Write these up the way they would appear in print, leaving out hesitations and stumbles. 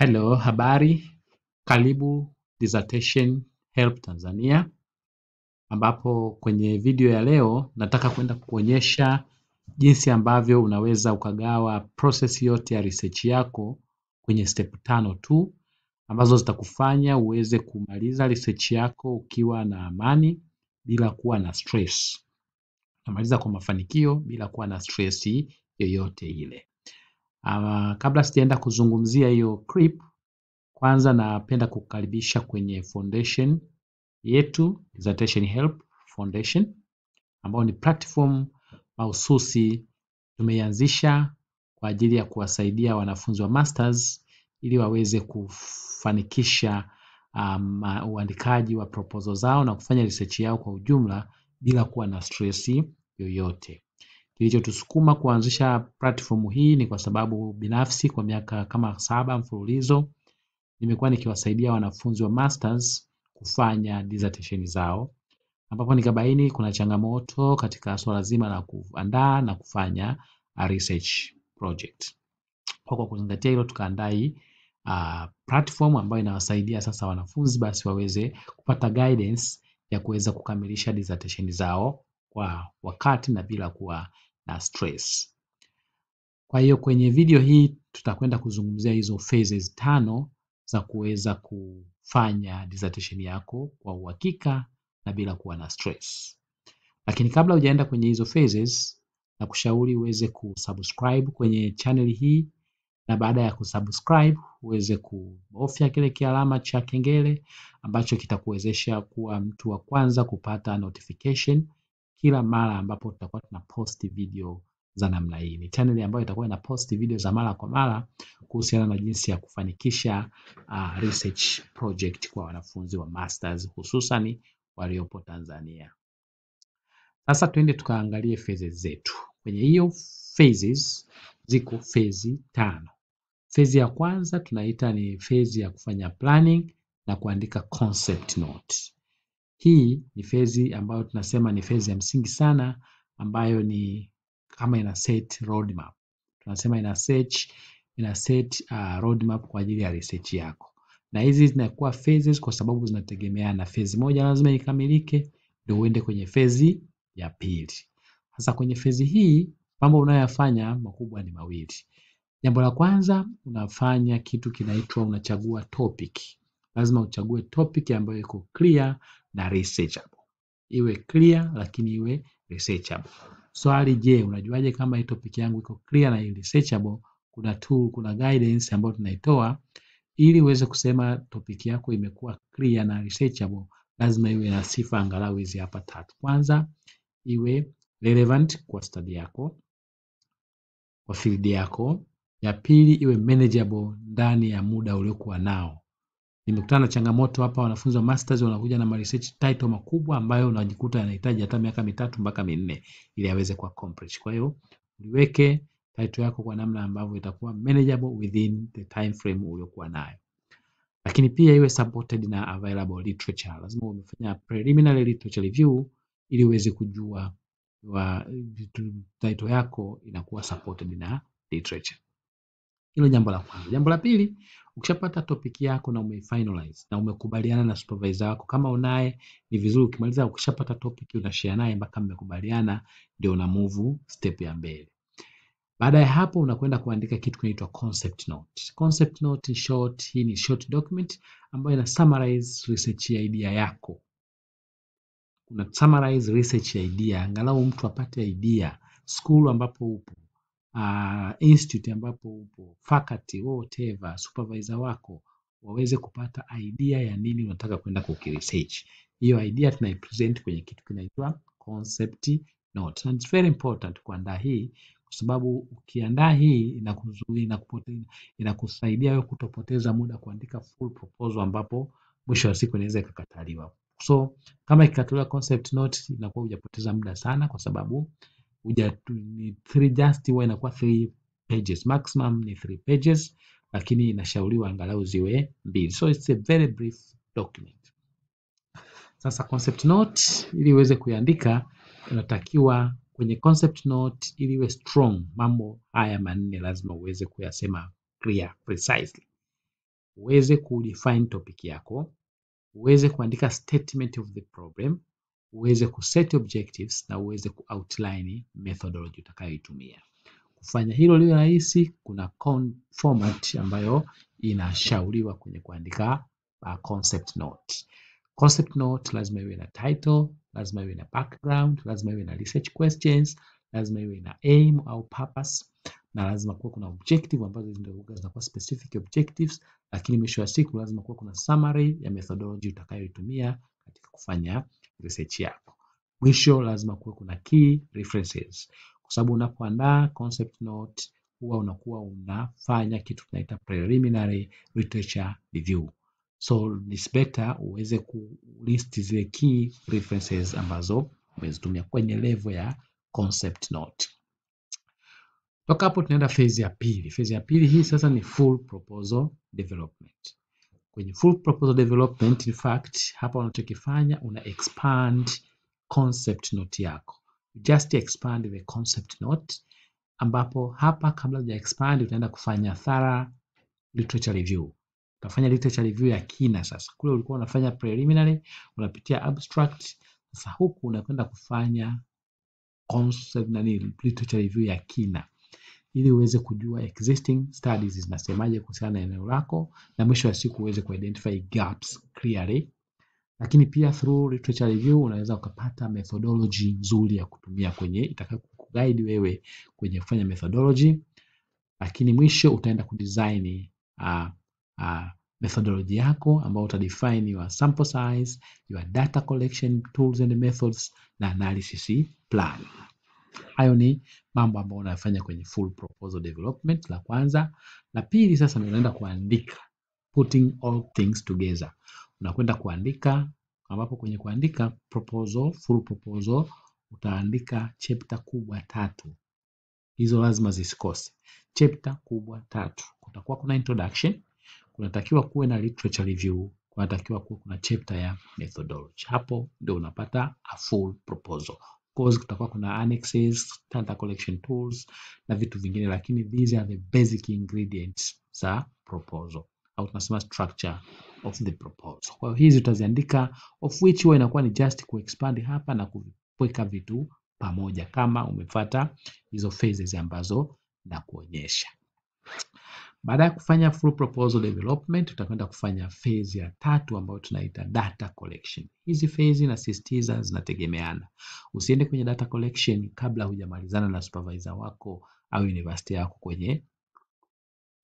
Hello, habari, karibu Dissertation Help Tanzania, ambapo kwenye video ya leo nataka kwenda kuonyesha jinsi ambavyo unaweza ukagawa process yote ya research yako kwenye step 5 tu, ambazo zitakufanya uweze kumaliza research yako ukiwa na amani bila kuwa na stress. Unamaliza kwa mafanikio bila kuwa na stress yoyote ile. Kabla sijaenda kuzungumzia hiyo clip, kwanza napenda kukaribisha kwenye foundation yetu, Dissertation Help Foundation, ambao ni platform mahususi tumeianzisha kwa ajili ya kuwasaidia wanafunzi wa masters ili waweze kufanikisha uandikaji wa proposal zao na kufanya research yao kwa ujumla bila kuwa na stress yoyote. Kilichotusukuma kuanzisha platform hii ni kwa sababu binafsi kwa miaka kama 7 mfululizo nimekuwa nikiwasaidia wanafunzi wa masters kufanya dissertation zao, ambapo nikabaini kuna changamoto katika swala zima la kuandaa na kufanya research project. Kwa kuzingatia hilo tukaandaa hii platform ambayo inawasaidia sasa wanafunzi basi waweze kupata guidance ya kuweza kukamilisha dissertation zao kwa wakati na bila kuwa na stress. Kwa hiyo kwenye video hii tutakwenda kuzungumzia hizo phases 5 za kuweza kufanya dissertation yako kwa uhakika na bila kuwa na stress. Lakini kabla hujaenda kwenye hizo phases, nakushauri uweze kusubscribe kwenye channel hii, na baada ya kusubscribe uweze kubofya kile kialama cha kengele ambacho kitakuwezesha kuwa mtu wa kwanza kupata notification kila mara ambapo tutakuwa tunapost video za namna hii. Ni channel ambayo itakuwa ina post video za mara kwa mara kuhusiana na jinsi ya kufanikisha research project kwa wanafunzi wa masters hususan waliopo Tanzania. Sasa twende tukaangalie phases zetu. Kwenye hiyo phases ziko phase 5. Phase ya kwanza tunaita ni phase ya kufanya planning na kuandika concept note. Hii ni phase ambayo tunasema ni phase ya msingi sana, ambayo ni kama ina set roadmap. Tunasema ina set roadmap kwa ajili ya research yako. Na hizi zinakuwa phases kwa sababu zinategemeana. Phase moja lazima ikamilike ndio uende kwenye phase ya pili. Sasa kwenye phase hii mambo unayoyafanya makubwa ni mawili. Jambo la kwanza, unafanya kitu kinaitwa unachagua topic. Lazima uchague topic ambayo iko clear na researchable. Iwe clear lakini iwe researchable. Swali, je, unajuaje kama hii topic yangu iko clear na researchable? Kuna tool, kuna guidance ambayo tunaitoa ili uweze kusema topic yako imekuwa clear na researchable. Lazima iwe na sifa angalau hizi hapa 3. Kwanza, iwe relevant kwa study yako, kwa field yako. Ya pili, iwe manageable ndani ya muda uliokuwa nao. Nimekutana na changamoto hapa, wanafunzi wa masters wanakuja na research title makubwa ambayo unajikuta yanahitaji hata miaka 3 mpaka 4 ili aweze kuwa complete. Kwa hiyo uliweke title yako kwa namna ambavyo itakuwa manageable within the time frame uliokuwa nayo. Lakini pia iwe supported na available literature. Lazima umefanya preliminary literature review ili uweze kujua title yako inakuwa supported na literature. Hilo jambo la kwanza. Jambo la pili, ukishapata topic yako na umefinalize na umekubaliana na supervisor wako, kama unaye ni vizuri ukimaliza ukishapata topic unashare naye mpaka mmekubaliana, ndio una move step ya mbele. Baada ya hapo unakwenda kuandika kitu kinaitwa concept note. Concept note in short, hii ni short document ambayo ina summarize research idea yako. Una summarize research idea, angalau mtu apate idea, school ambapo upo, institute ambapo upo, faculty, whatever, supervisor wako waweze kupata idea ya nini unataka kwenda kukiresearch. Hiyo idea tunaipresent kwenye kitu kinaitwa concept note. And it's very important kuandaa hii kwa sababu ukiandaa hii inakusaidia wewe kutopoteza muda kuandika full proposal ambapo mwisho wa siku inaweza ikakataliwa. So kama ikikataliwa concept note inakuwa hujapoteza muda sana, kwa sababu ni 3 just huwa inakuwa 3 pages, maximum ni 3 pages, lakini inashauriwa angalau ziwe 2. So it's a very brief document. Sasa concept note ili uweze kuiandika, unatakiwa kwenye concept note ili iwe strong, mambo haya 4 lazima uweze kuyasema clear, precisely. uweze kudefine topic yako, uweze kuandika statement of the problem, uweze kuset objectives na uweze kuoutline methodology utakayoitumia. Kufanya hilo liwe rahisi, kuna format ambayo inashauriwa kwenye kuandika concept note. Concept note lazima iwe na title, lazima iwe na background, lazima iwe na research questions, lazima iwe na aim au purpose, na lazima kuwa kuna objective ambazo zinakuwa specific objectives, lakini mwisho wa siku lazima kuwa kuna summary ya methodology utakayoitumia katika kufanya research yako. Mwisho lazima kuwa kuna key references, kwa sababu unapoandaa concept note huwa unakuwa unafanya kitu tunaita preliminary literature review. So it's better uweze kulist zile key references ambazo umezitumia kwenye level ya concept note. Toka hapo tunaenda phase ya pili. Phase ya pili hii sasa ni full proposal development. Kwenye full proposal development, in fact, hapa unachokifanya una expand concept note yako. Just expand the concept note, ambapo hapa kabla huja expand utaenda kufanya thorough literature review. Utafanya literature review ya kina sasa. Kule ulikuwa unafanya preliminary, unapitia abstract. Sasa huku unakwenda kufanya concept literature review ya kina, ili uweze kujua existing studies zinasemaje kuhusiana na eneo lako, na mwisho wa siku uweze kuidentify gaps clearly. Lakini pia through literature review unaweza ukapata methodology nzuri ya kutumia kwenye itakayokuguide wewe kwenye kufanya methodology. Lakini mwisho utaenda kudesign methodology yako ambao utadefine your sample size, your data collection tools and methods na analysis plan. Hayo ni mambo ambayo unafanya kwenye full proposal development, la kwanza. La pili sasa unaenda kuandika, putting all things together. Unakwenda kuandika, ambapo kwenye kuandika proposal, full proposal, utaandika chapter kubwa 3. Hizo lazima zisikose. Chapter kubwa 3. Kutakuwa kuna introduction, kunatakiwa kuwe na literature review, kunatakiwa kuwe kuna chapter ya methodology. Hapo ndio unapata a full proposal. Of course kutakuwa kuna annexes, data collection tools na vitu vingine, lakini these are the basic ingredients za proposal, au tunasema structure of the proposal. Kwa hiyo hizi utaziandika, of which huwa inakuwa ni just kuexpand hapa na kuweka vitu pamoja kama umefuata hizo phases ambazo na kuonyesha. Baada ya kufanya full proposal development, utakwenda kufanya phase ya 3 ambayo tunaita data collection. Hizi phase na sisitiza zinategemeana. Usiende kwenye data collection kabla hujamalizana na supervisor wako au university yako kwenye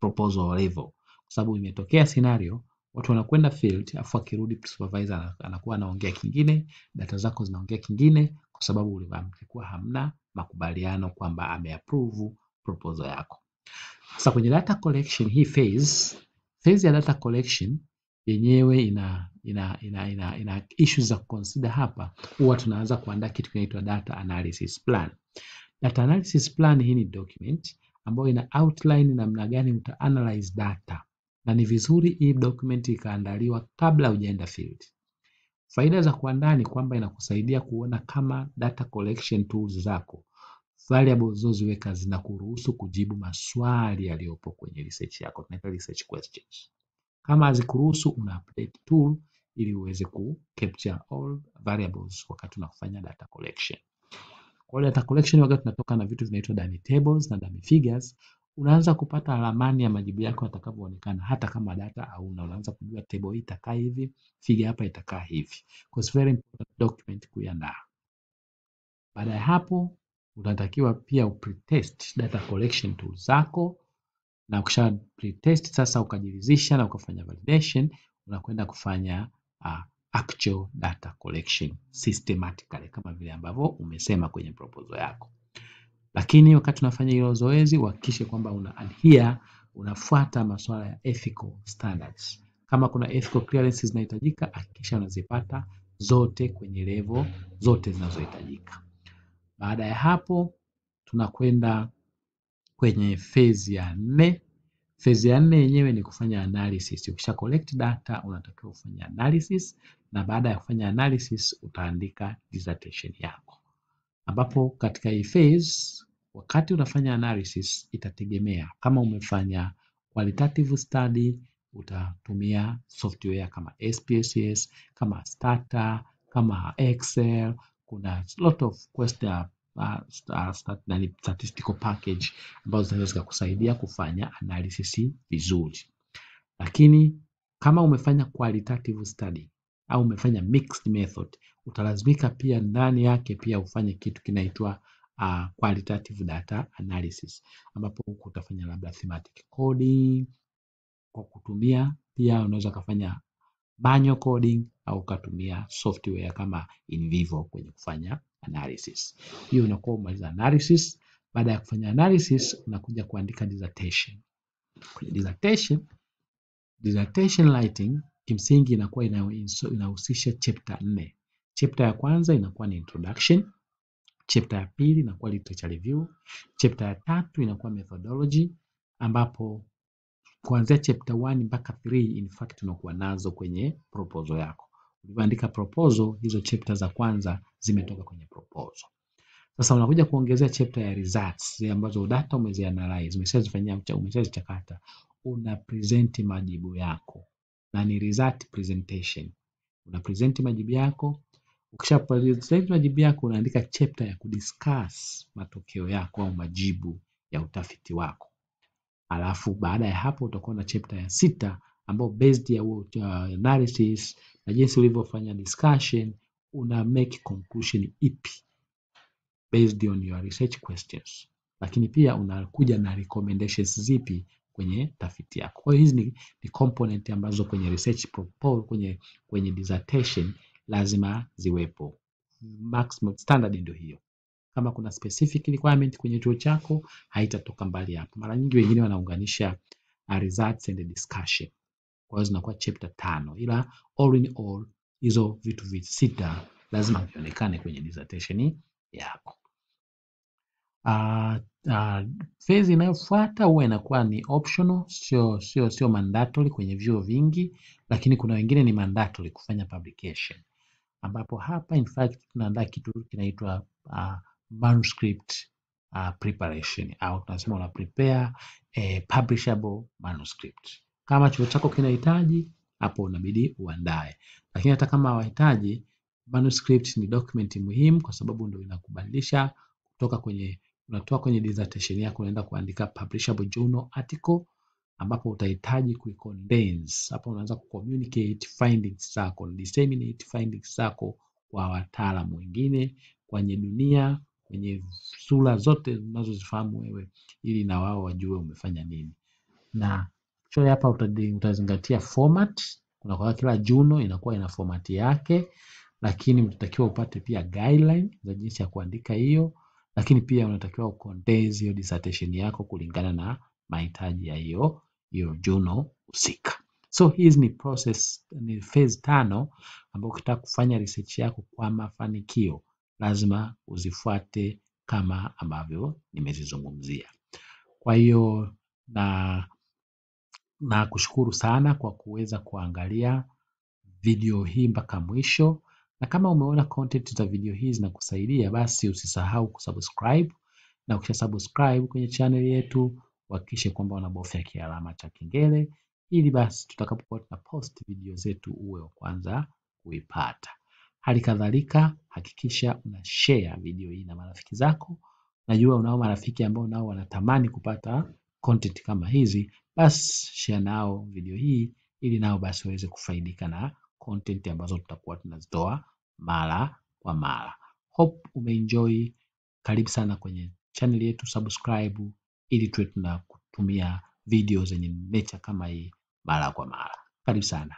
proposal level, kwa sababu imetokea scenario watu wanakwenda field afu akirudi supervisor anakuwa anaongea kingine, data zako zinaongea kingine, kwa sababu ulikuwa hamna makubaliano kwamba ameapprove proposal yako. Sasa kwenye data collection hii phase ya data collection yenyewe ina issues za consider hapa. Huwa tunaanza kuandaa kitu kinaitwa data analysis plan. Data analysis plan hii ni document ambayo ina outline namna gani uta analyze data, na ni vizuri hii document ikaandaliwa kabla hujaenda field. Faida za kuandaa ni kwamba inakusaidia kuona kama data collection tools zako, variables zoziweka zinakuruhusu kujibu maswali yaliyopo kwenye research yako, tunaita research questions. Kama hazikuruhusu, una update tool ili uweze ku capture all variables wakati unafanya data collection. Kwa data collection wakati tunatoka na vitu vinaitwa dummy tables na dummy figures, unaanza kupata ramani ya majibu yako yatakavyoonekana hata kama data hauna. Unaanza kujua table hii itakaa hivi, figure hapa itakaa hivi. It's very important document kuiandaa. Baada ya hapo unatakiwa pia upretest data collection tools zako, na ukisha pretest sasa ukajiridhisha na ukafanya validation, unakwenda kufanya actual data collection systematically kama vile ambavyo umesema kwenye proposal yako. Lakini wakati unafanya hilo zoezi uhakikishe kwamba unafuata masuala ya ethical standards. Kama kuna ethical clearances zinahitajika, hakikisha unazipata zote kwenye level zote zinazohitajika. Baada ya hapo tunakwenda kwenye phase ya 4. Phase ya 4 yenyewe ni kufanya analysis. Ukisha collect data unatakiwa kufanya analysis, na baada ya kufanya analysis utaandika dissertation yako. Ambapo katika hii phase wakati unafanya analysis itategemea kama umefanya qualitative study utatumia software kama SPSS, kama Stata, kama Excel. Kuna lot of statistical package ambazo zinaweza zikakusaidia kufanya analysis vizuri. Lakini kama umefanya qualitative study au umefanya mixed method, utalazimika pia ndani yake pia ufanye kitu kinaitwa qualitative data analysis, ambapo huko utafanya labda thematic coding kwa kutumia, pia unaweza kufanya manual coding au ukatumia software kama InVivo kwenye kufanya analysis. Hiyo unakuwa umaliza analysis. Baada ya kufanya analysis unakuja kuandika dissertation. Kwenye dissertation writing kimsingi inakuwa inahusisha chapter 4. Chapter ya kwanza inakuwa ni introduction. Chapter ya pili inakuwa literature review. Chapter ya tatu inakuwa methodology, ambapo kuanzia chapter 1 mpaka 3 in fact unakuwa nazo kwenye proposal yako. Ulipoandika proposal, hizo chapter za kwanza zimetoka kwenye proposal. Sasa unakuja kuongezea chapter ya results ambazo data umezianalyze, umeshazichakata, una present majibu yako. Na ni result presentation. Una present majibu yako. Ukisha present majibu yako unaandika chapter ya kudiscuss matokeo yako au majibu ya utafiti wako. Alafu baada ya hapo utakuwa na chapter ya 6 ambayo based ya analysis na jinsi ulivyofanya discussion una make conclusion ipi based on your research questions. Lakini pia unakuja na recommendations zipi kwenye tafiti yako. Kwa hiyo hizi ni component ambazo kwenye research proposal, kwenye dissertation lazima ziwepo. Maximum standard ndio hiyo. Kama kuna specific requirement kwenye chuo chako haitatoka mbali hapo. Mara nyingi wengine wanaunganisha results and discussion. Kwa hiyo zinakuwa chapter 5. Ila all in all hizo vitu 6 lazima vionekane kwenye dissertation yako. Phase inayofuata huwa inakuwa ni optional, sio mandatory kwenye vyuo vingi, lakini kuna wengine ni mandatory kufanya publication. Ambapo hapa in fact tunaandaa kitu kinaitwa manuscript preparation, au tunasema una prepare a publishable manuscript. Kama chuo chako kinahitaji, hapo unabidi uandae. Lakini hata kama hawahitaji, manuscript ni document muhimu kwa sababu ndio inakubadilisha kutoka unatoa kwenye dissertation yako unaenda kuandika publishable journal article, ambapo utahitaji kuicondense. Hapo unaanza kucommunicate findings zako, disseminate findings zako kwa wataalamu wengine kwenye dunia, kwenye sura zote unazozifahamu wewe, ili na wao wajue umefanya nini. Na hapa utazingatia format. Kwa kila journal inakuwa ina format yake, lakini unatakiwa upate pia guideline za jinsi ya kuandika hiyo, lakini pia unatakiwa ucondense hiyo dissertation yako kulingana na mahitaji ya hiyo journal husika. So hizi ni phase 5 ambapo ukitaka kufanya research yako kwa mafanikio lazima uzifuate kama ambavyo nimezizungumzia. Kwa hiyo na kushukuru sana kwa kuweza kuangalia video hii mpaka mwisho, na kama umeona content za video hii zinakusaidia, basi usisahau kusubscribe, na ukisha subscribe kwenye channel yetu hakikisha kwamba unabofya kialama cha kengele, ili basi tutakapokuwa tunapost video zetu uwe wa kwanza kuipata. Hali kadhalika hakikisha una share video hii na marafiki zako. Najua unao marafiki ambao nao wanatamani kupata content kama hizi, basi share nao video hii ili nao basi waweze kufaidika na content ambazo tutakuwa tunazitoa mara kwa mara. Hope umeenjoy. Karibu sana kwenye channel yetu, subscribe ili tuwe tunakutumia video zenye nature kama hii mara kwa mara. Karibu sana.